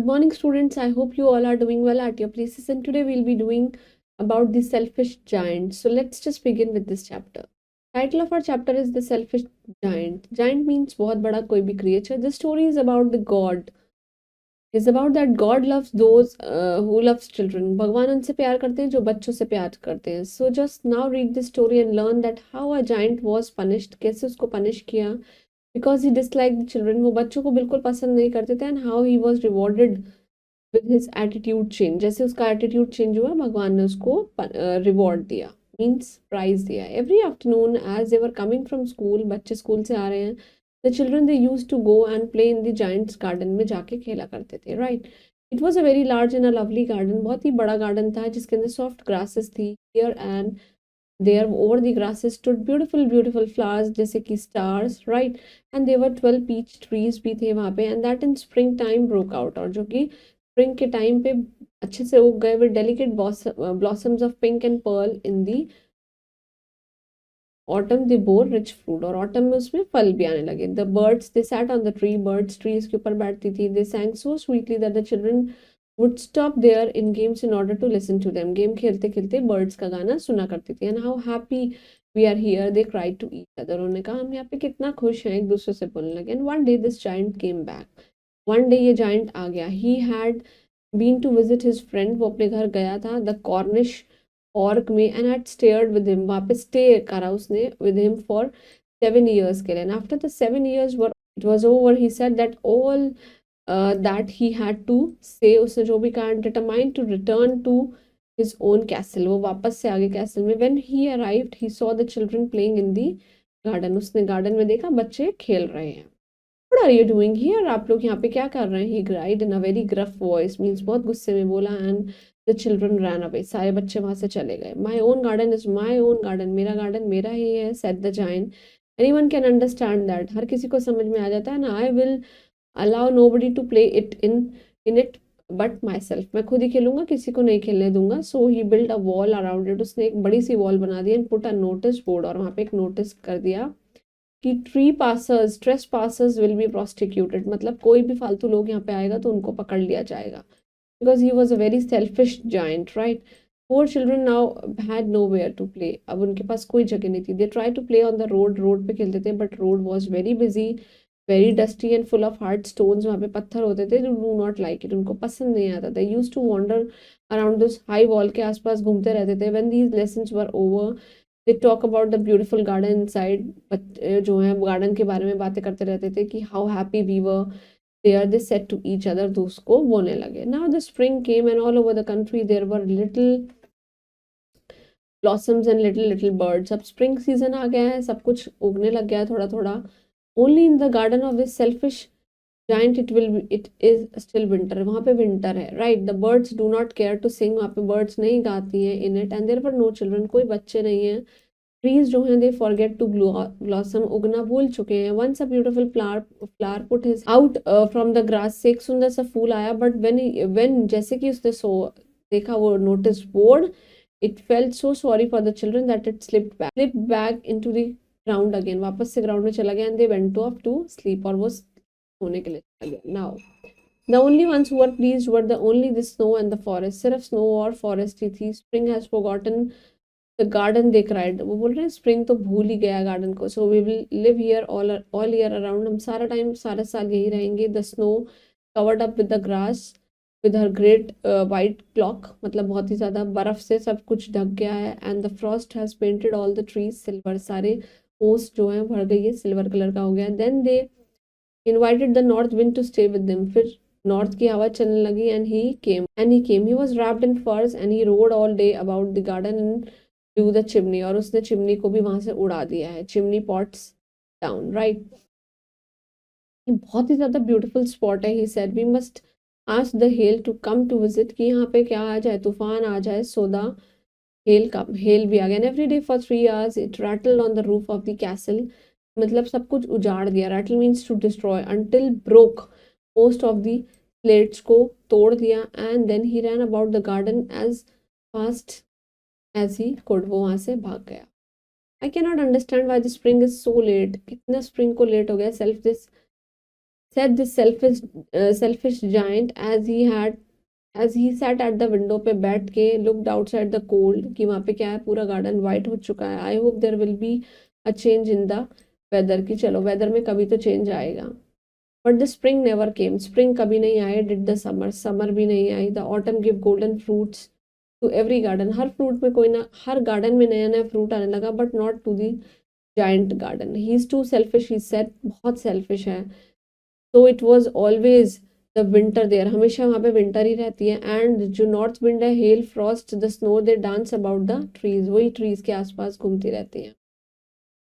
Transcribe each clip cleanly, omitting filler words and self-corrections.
morning, students. I hope you all are doing well at your places. And today we'll be doing about the selfish giant. So let's just begin with this chapter. Title of our chapter is The Selfish Giant. Giant means बहुत बड़ा कोई भी creature. The story is about the God. It's about that God loves those who loves children. भगवान उनसे प्यार करते हैं जो बच्चों से प्यार करते हैं. So just now read the story and learn that how a giant was punished. कैसे उसको punish किया. Because he disliked the children. वो बच्चों को बिल्कुल पसंद नहीं करते थे. And how he was rewarded with his attitude change. जैसे उसका attitude change हुआ भगवान ने उसको reward दिया. Means prize दिया. Every afternoon as they were coming from school, बच्चे स्कूल से आ रहे हैं, the children they used to go and play in the giant's garden में जाके खेला करते थे, right? It was a very large and a lovely garden. बहुत ही बड़ा garden था जिसके अंदर soft grasses थी. Here and there over the grasses stood beautiful flowers जैसे कि stars, right? And there were 12 peach trees भी थे वहाँ पे. And that in spring time broke out. और जो कि spring के time पे अच्छे से उग गए with delicate blossoms of pink and pearl in the autumn they bore rich fruit. और ऑटम में उसमें फल भी आने लगे. The birds they sat on the tree. Birds trees के ऊपर बैठती थी. दे सैंग so sweetly that the children would stop there in games in order to listen to them. Game खेलते खेलते बर्ड्स का गाना सुना करती थी. And how happy we are here they cried to each other. उन्होंने कहा हम यहाँ पे कितना खुश हैं, एक दूसरे से बोलने लगे. And one day this giant came back. One day ये जायंट आ गया. He had been to visit his friend. वो अपने घर गया था द कॉर्निश ऑर्क में. And had stayed with him. वहाँ पे स्टे करा उसने विद हिम फॉर 7 years के लिए. And after the 7 years were it was over he said that all that he had to say. उसने जो भी कहा. Determined to return to his own castle. वो वापस से आगे कैसल में. When he arrived he saw the children playing in the garden. उसने गार्डन में देखा बच्चे खेल रहे हैं. What are you doing here? आप लोग यहाँ पे क्या कर रहे हैं? He cried in a very gruff voice. Means बहुत गुस्से में बोला. And the children ran away. सारे बच्चे वहां से चले गए. My own garden is my own garden. मेरा गार्डन मेरा ही है, said the giant. Anyone can understand that. हर किसी को समझ में आ जाता है ना. I will allow nobody to play in it but myself. मैं खुद ही खेलूंगा, किसी को नहीं खेलने दूंगा. So he built a wall around it. उसने एक बड़ी सी वॉल बना दी. And put a notice board. और वहां पे एक नोटिस कर दिया कि ट्रेस पासर्स विल बी प्रोस्टिक्यूटेड. मतलब कोई भी फालतू लोग यहाँ पे आएगा तो उनको पकड़ लिया जाएगा. Because he was a very selfish giant, right? Poor children now had nowhere to play. अब उनके पास कोई जगह नहीं थी. They try to play on the road. Road पे खेलते थे but road was very busy, very dusty and full of hard stones. वहाँ पे पत्थर होते थे. Do not like it. उनको पसंद नहीं आता था. Use to wander around this high wall. के आसपास घूमते रहते थे. When these lessons were over they talk about the beautiful garden inside. जो है गार्डन के बारे में बातें करते रहते थे कि how happy we were there. They said to each other. दोस्त को बोलने लगे. Now the spring came and all over the country there were little blossoms and little birds. अब स्प्रिंग सीजन आ गया है. सब कुछ उगने लग गया है थोड़ा थोड़ा. Only in the garden of this selfish giant it is still winter. वहाँ पे विंटर है, right? The birds do not care to sing. वहाँ पे बर्ड्स नहीं गाती हैं in it. And there were no children. कोई बच्चे नहीं हैं. ट्रीज जो हैं दे फॉरगेट टू ब्लॉसम. उगना भूल चुके हैं. Once a beautiful flower put his out from the grass. से एक सुंदर सा फूल आया. बट व्हेन जैसे कि उसने देखा वो notice board, it felt so sorry for the children that it slipped back into the ground again. वापस से ग्राउंड में चला गया. And they went off to sleep. और वो होने के लिए चला गया. Now the only ones who were pleased were the only the snow and the forest. सिर्फ स्नो और फॉरेस्ट ही थी. Spring has forgotten the garden they cried. वो बोल रहे हैं स्प्रिंग तो भूल ही गया गार्डन को. So we will live here all year around. हम सारा टाइम सारे साल यही रहेंगे. The snow covered up with the grass with her great white cloak. मतलब बहुत ही ज़्यादा बर्फ़ से सब कुछ ढक गया है. And the Frost has painted all the trees silver. सारे ओस जो हैं भर गई है, सिल्वर कलर का हो गया. Then they invited the north wind to stay with them. फिर नॉर्थ की हवा चलने लगी. and he came. He was wrapped in furs and he rode all day about the garden and blew the chimney. और उसने chimney को भी वहां से उड़ा दिया है. Chimney pots down, right? ये बहुत ही ज्यादा ब्यूटीफुल स्पॉट है. he said we must ask the hail to come to visit. कि यहाँ पे क्या आ जाए, तूफान आ जाए. so the hail भी आ गया. and every day for 3 hours it rattled on the roof of the castle. मतलब सब कुछ उजाड़ दिया. Rattle means to destroy. Until broke most of the plates को तोड़ दिया. And then he ran about the garden as fast as he could. वो वहां से भाग गया. I can not understand why the spring is so late. कितना spring को लेट हो गया. said this selfish giant as he sat at the window पे बैठ के looked outside the cold कि वहाँ पे क्या है, पूरा गार्डन वाइट हो चुका है. I hope there will be a change in the weather कि चलो वेदर में कभी तो चेंज आएगा. But the spring never came. Spring कभी नहीं आए. Did the summer भी नहीं आई. The autumn give golden fruits to every garden. Her fruit में कोई ना, हर गार्डन में नया नया फ्रूट आने लगा, but not to the giant garden. He is too selfish, he said. बहुत selfish है. So it was always the winter there. हमेशा वहाँ पे winter ही रहती है. And जो north wind है, hail, frost, the snow, they dance about the trees. वही trees के आसपास घूमती रहती हैं.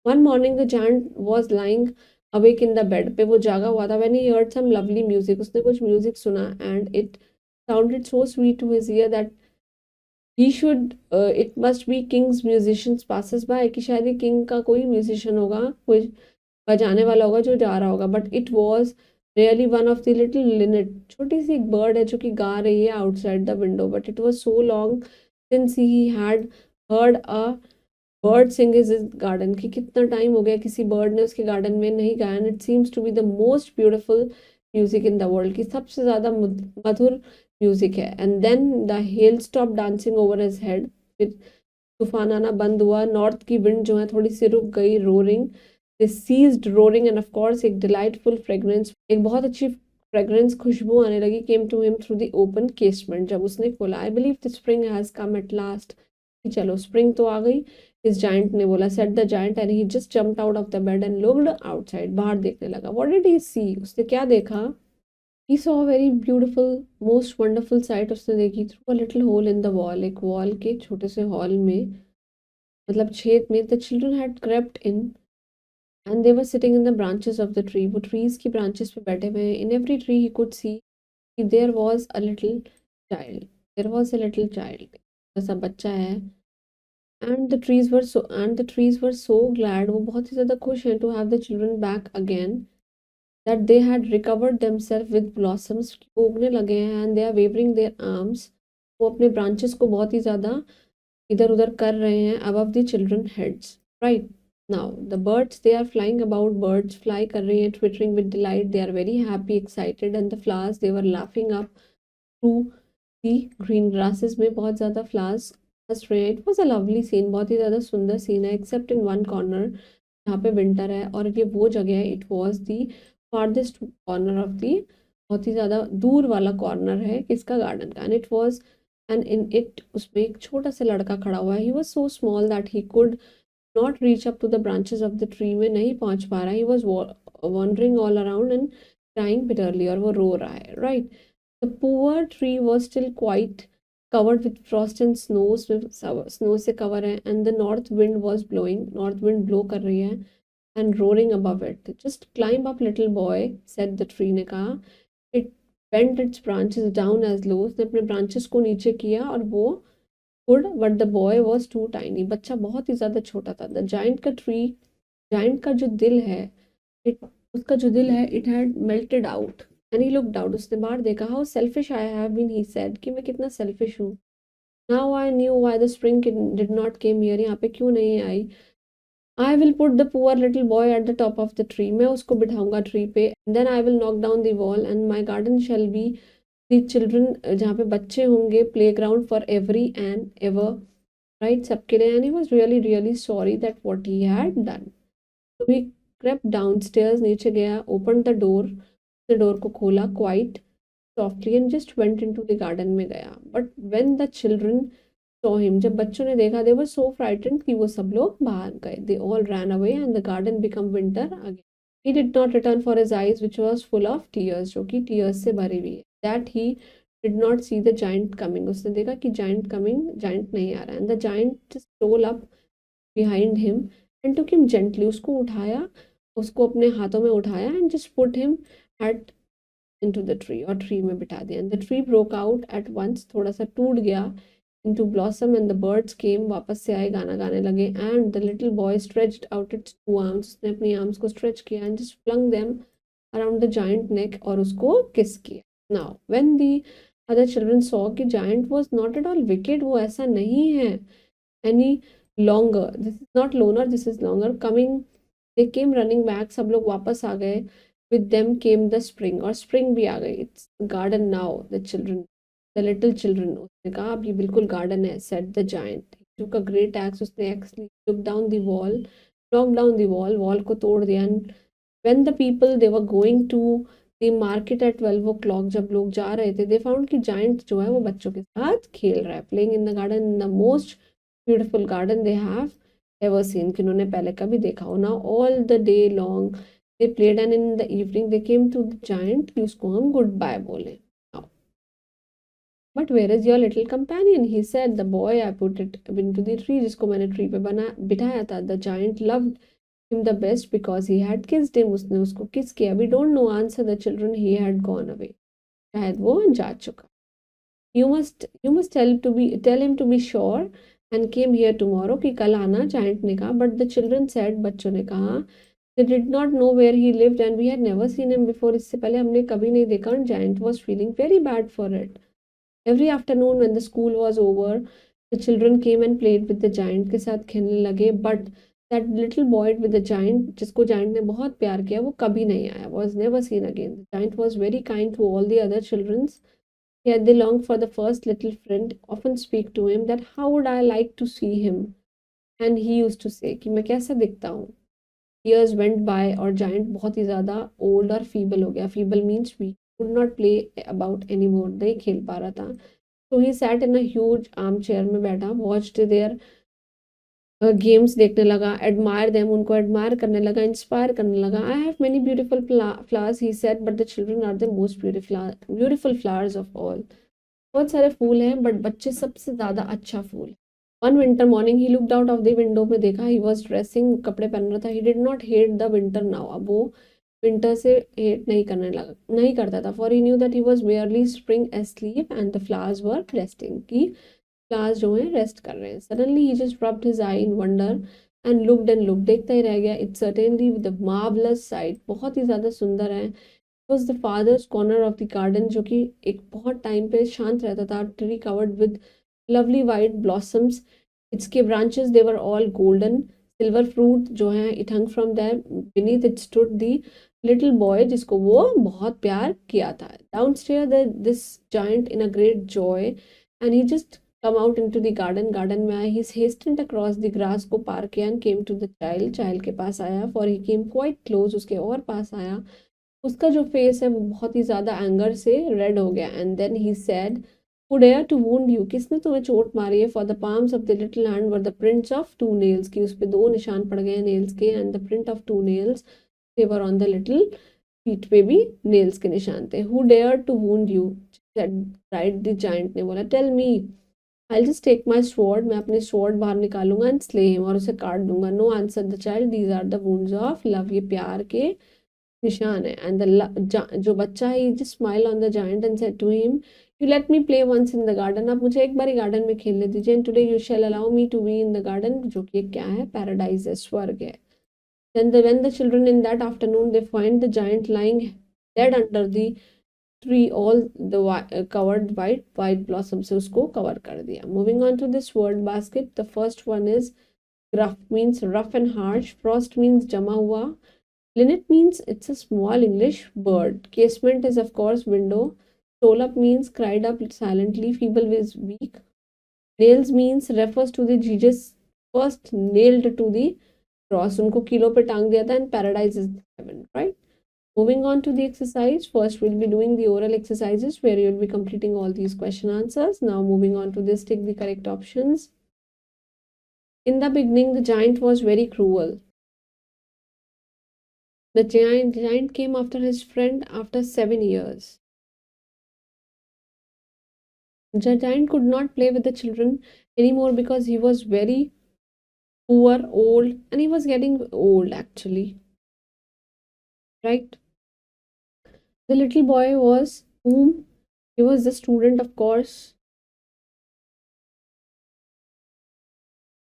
One morning the giant was lying awake in the bed. पे वो जागा हुआ था. When he heard some lovely music, उसने कुछ music सुना, and it sounded so sweet to his ear that he should it must be king's musicians passes by, कि शायद ये king का कोई musician होगा, कोई बजाने वाला होगा जो जा रहा होगा. But it was really one of the little linnet. छोटी सी एक bird है जो कि गा रही है outside the window. But it was so long since he had heard a bird sing in his garden, कि कितना टाइम हो गया किसी बर्ड ने उसके गार्डन में नहीं गाया. And it seems to be the most beautiful music in the world, की सबसे ज़्यादा मधुर म्यूजिक है. And then the hail stop dancing over his head. फिर तूफान आना बंद हुआ. नॉर्थ की विंड जो है थोड़ी सी रुक गई. Roaring, they ceased roaring, and of course एक डिलाइटफुल फ्रेग्रेंस, एक बहुत अच्छी फ्रेग्रेंस, खुशबू आने लगी, came to him through the open casement, जब उसने खोला. I believe the spring has come at last, चलो स्प्रिंग तो आ गई. इस जाइंट ने बोला, said the giant, and he just jumped out of the bed and looked outside. बाहर देखने लगा. व्हाट डिड ही सी, उसने क्या देखा? He saw a very beautiful most wonderful sight. उसने देखी through a little hole in the wall, एक wall के छोटे से हॉल में, मतलब छेद में. The children had crept in and they were sitting in the branches of the tree. वो ट्रीज की ब्रांचेस पे बैठे हुए हैं. In every tree he could see there was a little child. There was a little child, जैसा बच्चा है. And the trees were so glad, वो बहुत ही ज़्यादा खुश हैं, to have the children back again, that they had recovered themselves with blossoms. वो उगने लगे हैं. And they are waving their arms, वो अपने branches को बहुत ही ज़्यादा इधर उधर कर रहे हैं above the children heads. Right now the birds, they are flying about. Birds fly कर रही हैं, twittering with delight. They are very happy, excited. And the flowers, they were laughing up through the green grasses. में बहुत ज़्यादा flowers हंस रहे हैं. It was a lovely scene, बहुत ही ज़्यादा सुंदर सीन है. एक्सेप्ट इन वन कॉर्नर, जहाँ पे विंटर है, और ये वो जगह है. It was the farthest corner of the, बहुत ही ज़्यादा दूर वाला कॉर्नर है किसका, गार्डन का. एंड इन इट, उसमें एक छोटा सा लड़का खड़ा हुआ है. He was so small that he could not reach up to the branches of the tree, में नहीं पहुंच पा रहा. ही वॉज वॉन्डरिंग ऑल अराउंड एंड क्राइंग बिटरली, और वो रो रहा है. Right, the poor tree was still quite covered with frost and snows, snow से cover है. And the north wind was blowing, north wind blow कर रही है. And roaring above it. Just climb up little boy, said the tree ने कहा. It bent its branches down as low, उसने अपने branches को नीचे किया, और वो could, but the boy was too tiny, बच्चा बहुत ही ज़्यादा छोटा था. The giant का tree, giant का जो दिल है, उसका जो दिल है, it had melted out. And he looked out, उसने बाहर देखा. How selfish I have been, he said, कि मैं कितना selfish हूँ. Now I knew why the spring did not came here, यहाँ पे क्यों नहीं आई. I will put the poor little boy at the top of the tree, मैं उसको बिठाऊंगा ट्री पे. Then I will knock down the wall and my garden shall be the children, जहाँ पे बच्चे होंगे, playground for every and ever, right, सबके लिए. And he was really really sorry that what he had done. So he crept downstairs, नीचे गया, opened the door, door को खोला quite softly, and just went into the garden में गया. But when the children saw him, जब बच्चों ने देखा, दे वर सो फ्राइटेंड कि वो सब लोग भाग गए. They all ran away and the garden become winter again. He did not return for his eyes which was full of tears, जो कि टीयर्स से भरी हुई है. That he did not see the giant coming, उसने देखा कि giant coming, giant नहीं आ रहा. And the giant stole up behind him and took him gently, उसको उठाया, उसको अपने हाथों में उठाया, and just put him at into the tree, और ट्री में बिठा दिया. And the tree broke out at once, थोड़ा सा टूट गया, into blossom, and the birds came, वापस से आए, गाना गाने लगे. And the little boy stretched out its two arms, उसने अपनी arms को stretch किया, and just flung them around the giant neck, और उसको kiss किया. Now when the other children saw कि giant was not at all wicked, वो ऐसा नहीं है any longer, this is not loner, this is longer, coming, they came running back, सब लोग वापस आ गए. With them came the spring, और spring भी आ गई. It's garden now. The little children. उसने कहा अब ये बिल्कुल garden है. Said the giant. He took a great axe. उसने axe Lee. Took down the wall. Knocked down the wall. Wall को तोड़ दिया. And when the people they were going to the market at 12 o'clock, जब लोग जा रहे थे, they found कि giant जो है वो बच्चों के साथ खेल रहा है. Playing in the garden, in the most beautiful garden they have ever seen, कि उन्होंने पहले कभी देखा हो ना. All the day long they played, and in the evening they came to the giant कि उसको हम goodbye बोले. But where is your little companion? He said, the boy I put it into the tree, जिसको मैंने tree पे बना बिठाया था. The giant loved him the best because he had kissed him. उसने उसको kiss किया. We don't know, answer the children. He had gone away. शायद वो जा चुका. You must tell him to be sure and came here tomorrow, कि कल आना. Giant ने कहा. But the children said, बच्चों ने कहा, they did not know where he lived and we had never seen him before. इससे पहले हमने कभी नहीं देखा. And Giant was feeling very bad for it. Every afternoon when the school was over, the children came and played with the giant, के साथ खेलने लगे. But that little boy with the giant, जिसको giant ने बहुत प्यार किया, वो कभी नहीं आया. Was never seen again. The giant was very kind to all the other children. Yet they longed for the first little friend. Often speak to him that how would I like to see him. And he used to say कि मैं कैसा दिखता हूँ. Years went by और giant बहुत ही ज़्यादा old और feeble हो गया. Feeble means weak. Could not play about anymore. नहीं खेल पा रहा था. So he sat in a huge armchair में बैठा. Watched their games देखने लगा. Admire them. उनको admire करने लगा. Inspire करने लगा. I have many beautiful flowers, he said, but the children are the most beautiful flowers of all. बहुत सारे फूल हैं बट बच्चे सबसे ज़्यादा अच्छा फूल. One winter morning he looked out of the window में देखा. He was dressing, कपड़े पहन रहा था. He did not hate the winter now. अब वो विंटर से हेट नहीं करता था. For he knew that he was merely spring asleep and the flowers were resting. कि फ्लावर्स जो हैं रेस्ट कर रहे हैं. Suddenly he just rubbed his eye in wonder and looked. देखता ही रह गया. It certainly with the marvelous sight. बहुत ही ज़्यादा सुंदर है. was the farthest corner of the garden, जो कि एक बहुत टाइम पे शांत रहता था. Tree covered with lovely white blossoms. Its branches they were all golden. Silver fruit जो है it hung from there. Beneath it stood the little boy जिसको वो बहुत प्यार किया था. Downstairs this giant in a great joy and he just come out into the garden. Garden में आया. He hastened across the grass को पार किया and came to the child के पास आया. For he came quite close. उसके और पास आया. उसका जो फेस है वो बहुत ही ज़्यादा एंगर से रेड हो गया. And then he said, who dare to wound you? किसने तुम्हें चोट मारी है? For the palms of the little hand were the prints of 2 nails. कि उस पे 2 निशान पड़ गए नेल्स के. And the print of 2 nails they were on the little feet पे भी नेल्स के निशान थे. Who dare to wound you? said cried the giant ने बोला. Tell me, I'll just take my sword. मैं अपने sword बाहर निकालूंगा and slay him. और उसे काट दूंगा. No, answered the child, these are the wounds of love. ये प्यार के निशान है. एंड जो बच्चा है, just smile on the giant and said to him, you let me play once in the garden. आप मुझे एक बार गार्डन में खेलने दीजिए. and today you shall allow me to be in the garden. जो कि क्या है? पैराडाइज है, स्वर्ग है. then when the children in that afternoon they find the giant lying dead under the tree, all the covered white blossoms से उसको cover कर दिया. moving on to this word basket. The first one is gruff, means rough and harsh. frost means जमा हुआ. Linnet means it's a small English bird. Casement is of course window. Stole up means cried up silently. Feeble is weak. Nails means refers to the Jesus first nailed to the cross. उनको kilo पे टांग दिया था. And paradise is heaven, right? Moving on to the exercise. First we'll be doing the oral exercises where you'll be completing all these question answers. Now moving on to this, take the correct options. In the beginning the giant was very cruel. The giant came after his friend after 7 years. The giant could not play with the children anymore because he was very poor, old, and he was getting old actually. Right? The little boy was whom? He was the student, of course.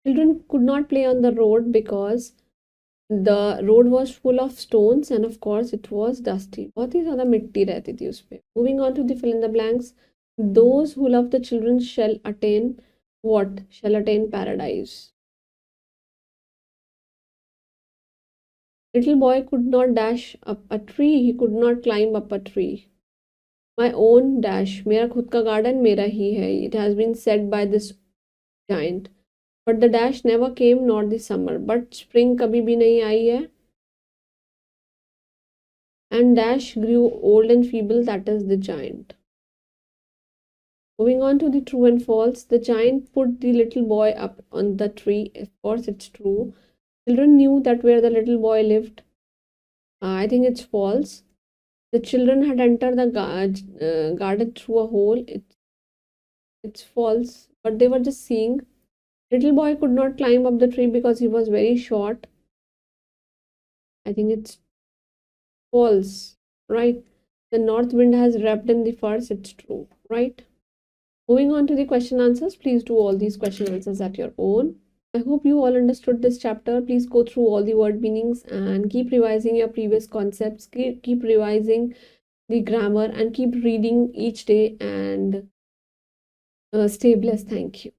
Children could not play on the road because the road was full of stones and of course it was dusty. बहुत ही ज़्यादा मिट्टी रहती थी उस पे. Moving on to the fill in the blanks. Those who love the children shall attain what? Shall attain paradise. Little boy could not dash up a tree. He could not climb up a tree. My own dash. मेरा खुद का garden मेरा ही है. It has been said by this giant. But the dash never came, nor the summer. But spring कभी भी नहीं आई है. And dash grew old and feeble. That is the giant. Moving on to the true and false. The giant put the little boy up on the tree. Of course, it's true. Children knew that where the little boy lived. I think it's false. The children had entered the garden through a hole. It's false. But they were just seeing. Little boy could not climb up the tree because he was very short. I think it's false. Right. The north wind has wrapped in the furs. It's true. Right. Moving on to the question answers. Please do all these question answers at your own. I hope you all understood this chapter. Please go through all the word meanings and keep revising your previous concepts. Keep revising the grammar and keep reading each day and stay blessed. Thank you.